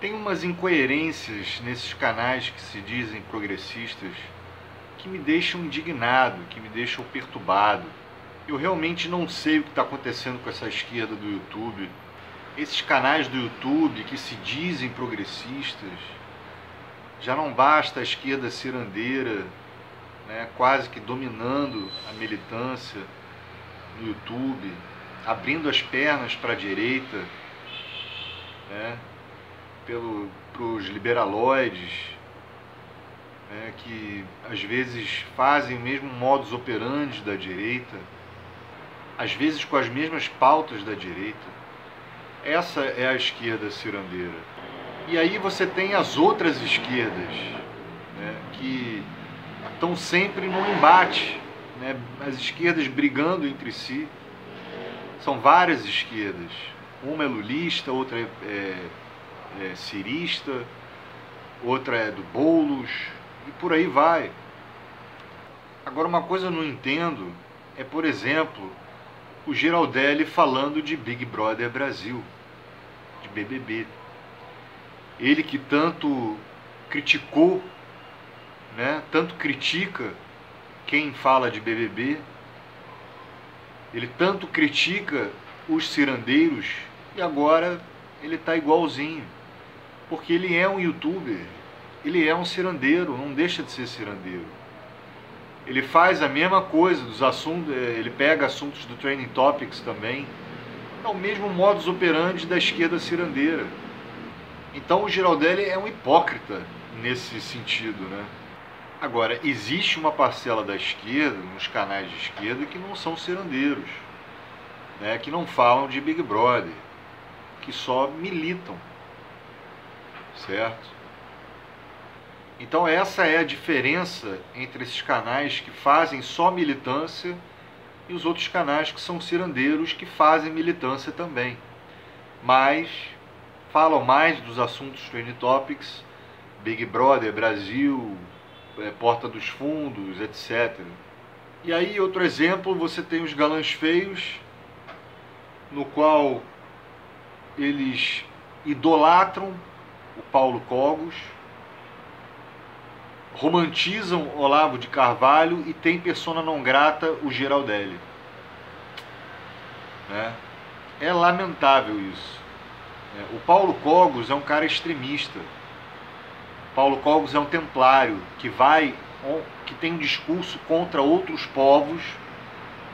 Tem umas incoerências nesses canais que se dizem progressistas que me deixam indignado, que me deixam perturbado. Eu realmente não sei o que está acontecendo com essa esquerda do YouTube. Esses canais do YouTube que se dizem progressistas, já não basta a esquerda cirandeira, né, quase que dominando a militância no YouTube, abrindo as pernas para a direita, né, para os liberaloides, né, que às vezes fazem o mesmo modus operandi da direita, às vezes com as mesmas pautas da direita. Essa é a esquerda cirandeira. E aí você tem as outras esquerdas, né, que estão sempre num embate, né, as esquerdas brigando entre si. São várias esquerdas. Uma é lulista, outra é cirista, outra é do Boulos, e por aí vai. Agora, uma coisa eu não entendo é, por exemplo, o Giraldelli falando de Big Brother Brasil, de BBB. Ele que tanto criticou, né, tanto critica quem fala de BBB, ele tanto critica os cirandeiros, e agora ele está igualzinho, porque ele é um youtuber, ele é um cirandeiro, não deixa de ser cirandeiro. Ele faz a mesma coisa dos assuntos, ele pega assuntos do Trending Topics também, é o mesmo modus operandi da esquerda cirandeira. Então o Giraldelli é um hipócrita nesse sentido, né? Agora, existe uma parcela da esquerda, nos canais de esquerda, que não são cirandeiros, né, que não falam de Big Brother, que só militam, certo? Então essa é a diferença entre esses canais que fazem só militância e os outros canais que são cirandeiros, que fazem militância também, mas falam mais dos assuntos Trending Topics, Big Brother Brasil, Porta dos Fundos, etc. E aí, outro exemplo, você tem os galãs feios, no qual eles idolatram o Paulo Cogos, romantizam Olavo de Carvalho e tem persona não grata o Giraldelli, né? É lamentável isso. O Paulo Cogos é um cara extremista. Paulo Cogos é um templário que tem um discurso contra outros povos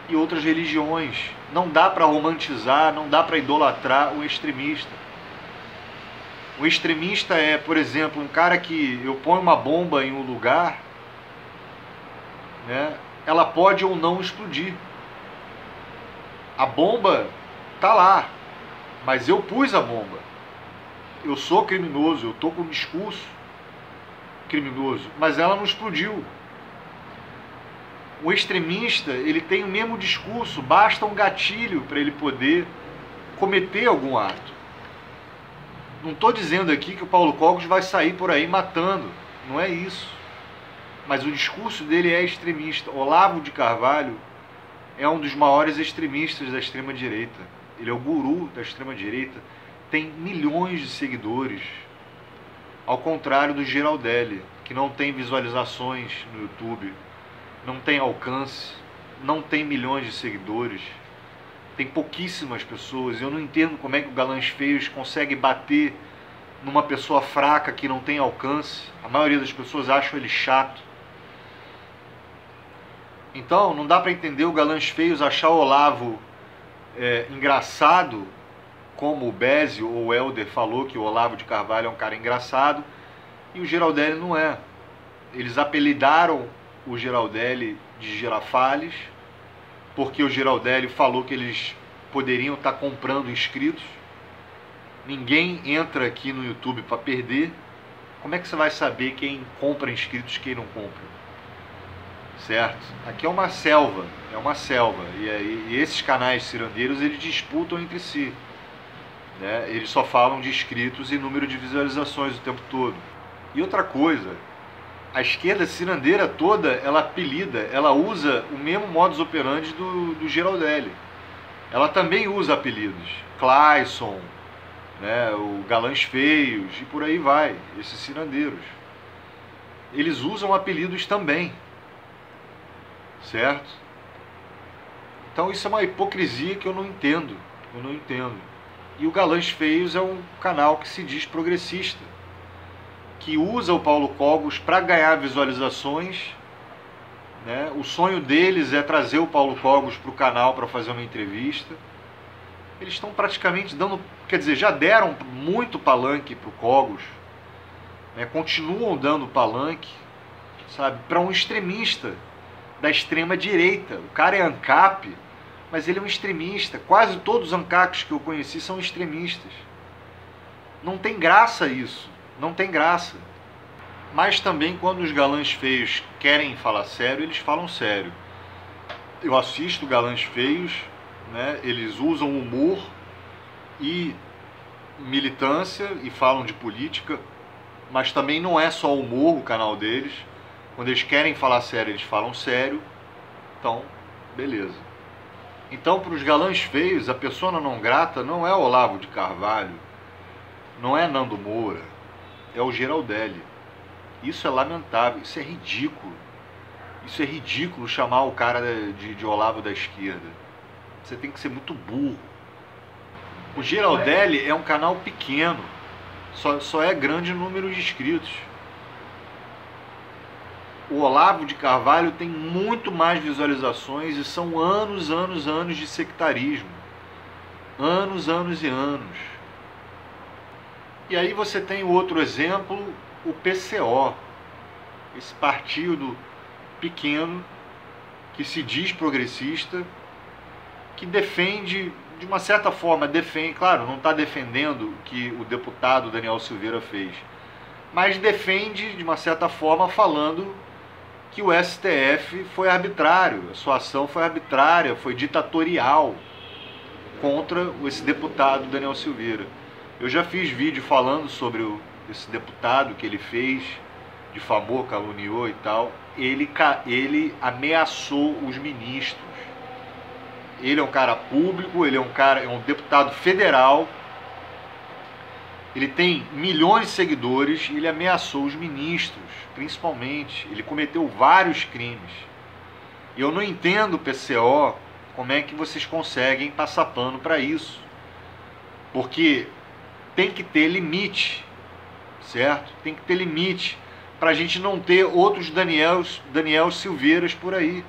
e outras religiões. Não dá para romantizar, não dá para idolatrar o extremista. O extremista é, por exemplo, um cara que eu ponho uma bomba em um lugar, né, ela pode ou não explodir. A bomba tá lá, mas eu pus a bomba. Eu sou criminoso, eu estou com um discurso criminoso, mas ela não explodiu. O extremista, ele tem o mesmo discurso, basta um gatilho para ele poder cometer algum ato. Não estou dizendo aqui que o Paulo Cogos vai sair por aí matando, não é isso. Mas o discurso dele é extremista. Olavo de Carvalho é um dos maiores extremistas da extrema-direita. Ele é o guru da extrema-direita, tem milhões de seguidores. Ao contrário do Giraldelli, que não tem visualizações no YouTube, não tem alcance, não tem milhões de seguidores, tem pouquíssimas pessoas. Eu não entendo como é que o Galãs Feios consegue bater numa pessoa fraca que não tem alcance. A maioria das pessoas acham ele chato. Então, não dá para entender o Galãs Feios achar o Olavo engraçado, como o Bézio ou o Helder falou que o Olavo de Carvalho é um cara engraçado, e o Giraldelli não é. Eles apelidaram o Giraldelli de Girafales, porque o Giraldelli falou que eles poderiam estar comprando inscritos. Ninguém entra aqui no YouTube para perder. Como é que você vai saber quem compra inscritos e quem não compra? Certo? Aqui é uma selva, e esses canais cirandeiros, eles disputam entre si, né? Eles só falam de inscritos e número de visualizações o tempo todo. E outra coisa, a esquerda cirandeira toda, ela apelida, ela usa o mesmo modus operandi do Giraldelli. Ela também usa apelidos. Clayson, né, o Galãs Feios e por aí vai, esses cirandeiros. Eles usam apelidos também, certo? Então isso é uma hipocrisia que eu não entendo, E o Galãs Feios é um canal que se diz progressista, que usa o Paulo Cogos para ganhar visualizações, né? O sonho deles é trazer o Paulo Cogos para o canal para fazer uma entrevista. Eles estão praticamente dando, quer dizer, já deram muito palanque para o Cogos, né? Continuam dando palanque, sabe, para um extremista da extrema direita. O cara é ANCAP, mas ele é um extremista. Quase todos os ANCAPs que eu conheci são extremistas. Não tem graça isso, não tem graça. Mas também quando os Galãs Feios querem falar sério, eles falam sério. Eu assisto Galãs Feios, né? Eles usam humor e militância e falam de política, mas também não é só humor o canal deles. Quando eles querem falar sério, eles falam sério. Então, beleza. Então, para os Galãs Feios, a persona não grata não é Olavo de Carvalho, não é Nando Moura, é o Geraldelli. Isso é lamentável, isso é ridículo. Isso é ridículo chamar o cara de Olavo da esquerda. Você tem que ser muito burro. O Geraldelli é um canal pequeno, só é grande o número de inscritos. O Olavo de Carvalho tem muito mais visualizações e são anos de sectarismo. Anos e anos. E aí você tem o outro exemplo, o PCO. Esse partido pequeno que se diz progressista, que defende, de uma certa forma, claro, não está defendendo o que o deputado Daniel Silveira fez, mas defende, de uma certa forma, falando que o STF foi arbitrário, a sua ação foi arbitrária, foi ditatorial contra esse deputado Daniel Silveira. Eu já fiz vídeo falando sobre esse deputado que ele fez, difamou, caluniou e tal. Ele ameaçou os ministros. Ele é um cara público, ele é um deputado federal, ele tem milhões de seguidores, ele ameaçou os ministros, principalmente. Ele cometeu vários crimes. E eu não entendo, PCO, como é que vocês conseguem passar pano para isso. Porque tem que ter limite, certo? Tem que ter limite para a gente não ter outros Daniel Silveiras por aí.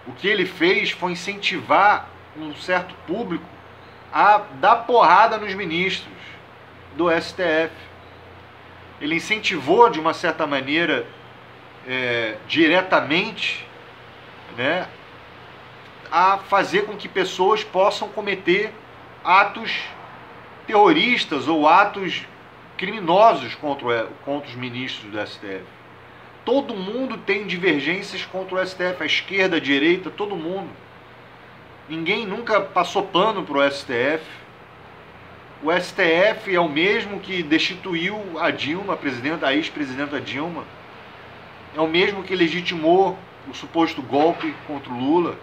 O que ele fez foi incentivar um certo público a dar porrada nos ministros do STF. Ele incentivou, de uma certa maneira, diretamente, né, a fazer com que pessoas possam cometer atos terroristas ou atos criminosos contra os ministros do STF. Todo mundo tem divergências contra o STF, a esquerda, a direita, todo mundo. Ninguém nunca passou pano para o STF. O STF é o mesmo que destituiu a Dilma, a ex-presidenta Dilma. É o mesmo que legitimou o suposto golpe contra o Lula.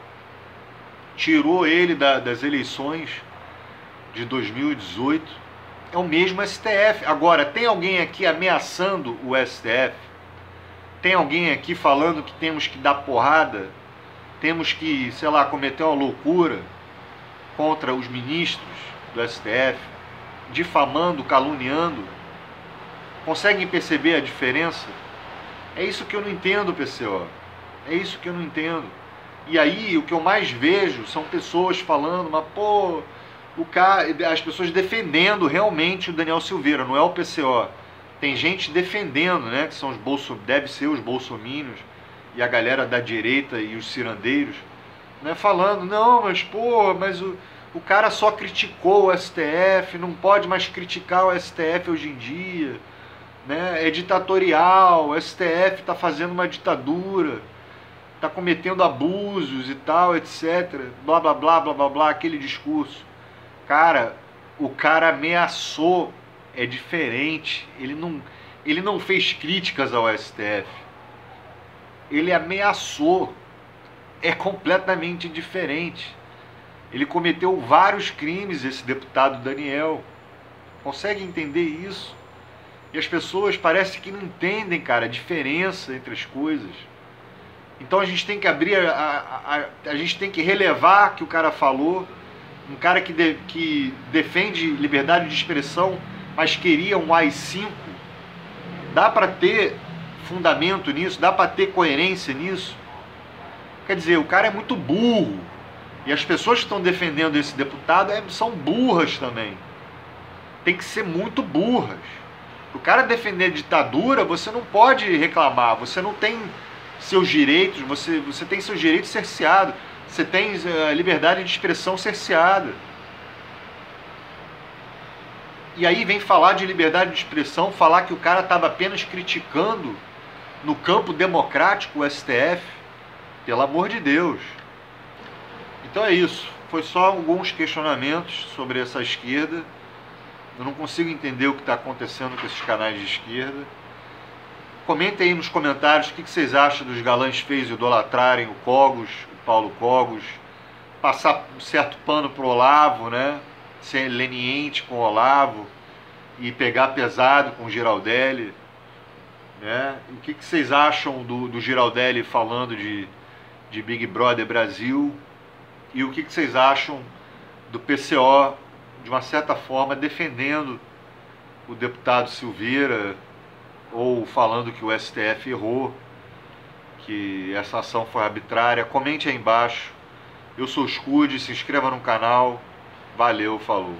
Tirou ele das eleições de 2018. É o mesmo STF. Agora, tem alguém aqui ameaçando o STF? Tem alguém aqui falando que temos que dar porrada? Temos que, sei lá, cometer uma loucura contra os ministros do STF? Difamando, caluniando? Conseguem perceber a diferença? É isso que eu não entendo, PCO. É isso que eu não entendo. E aí, o que eu mais vejo são pessoas falando, mas pô, as pessoas defendendo realmente o Daniel Silveira, não é o PCO. Tem gente defendendo, né, que são deve ser os bolsominions e a galera da direita e os cirandeiros, né, falando, não, mas pô, mas o cara só criticou o STF, não pode mais criticar o STF hoje em dia, né, é ditatorial, o STF está fazendo uma ditadura, está cometendo abusos e tal, etc, blá, blá, blá, blá, blá, blá, aquele discurso. Cara, o cara ameaçou, é diferente, ele não fez críticas ao STF, ele ameaçou, é completamente diferente. Ele cometeu vários crimes, esse deputado Daniel, Consegue entender isso? E as pessoas parece que não entendem, cara, a diferença entre as coisas. Então a gente tem que abrir, a gente tem que relevar que o cara falou, um cara que defende liberdade de expressão, mas queria um AI-5. Dá para ter fundamento nisso? Dá para ter coerência nisso? Quer dizer, o cara é muito burro. E as pessoas que estão defendendo esse deputado são burras também. Tem que ser muito burras. O cara defender ditadura, você não pode reclamar. Você não tem seus direitos, você tem seus direitos cerceados. Você tem a liberdade de expressão cerceada. E aí vem falar de liberdade de expressão, falar que o cara estava apenas criticando no campo democrático o STF. Pelo amor de Deus. Então é isso. Foi só alguns questionamentos sobre essa esquerda. Eu não consigo entender o que está acontecendo com esses canais de esquerda. Comentem aí nos comentários o que vocês acham dos galãs feios idolatrarem o Cogos, o Paulo Cogos, passar um certo pano pro Olavo, né? Ser leniente com o Olavo e pegar pesado com o Giraldelli, né? O que vocês acham do Giraldelli falando de Big Brother Brasil? E o que vocês acham do PCO, de uma certa forma, defendendo o deputado Silveira, ou falando que o STF errou, que essa ação foi arbitrária? Comente aí embaixo. Eu sou o Scud, se inscreva no canal. Valeu, falou.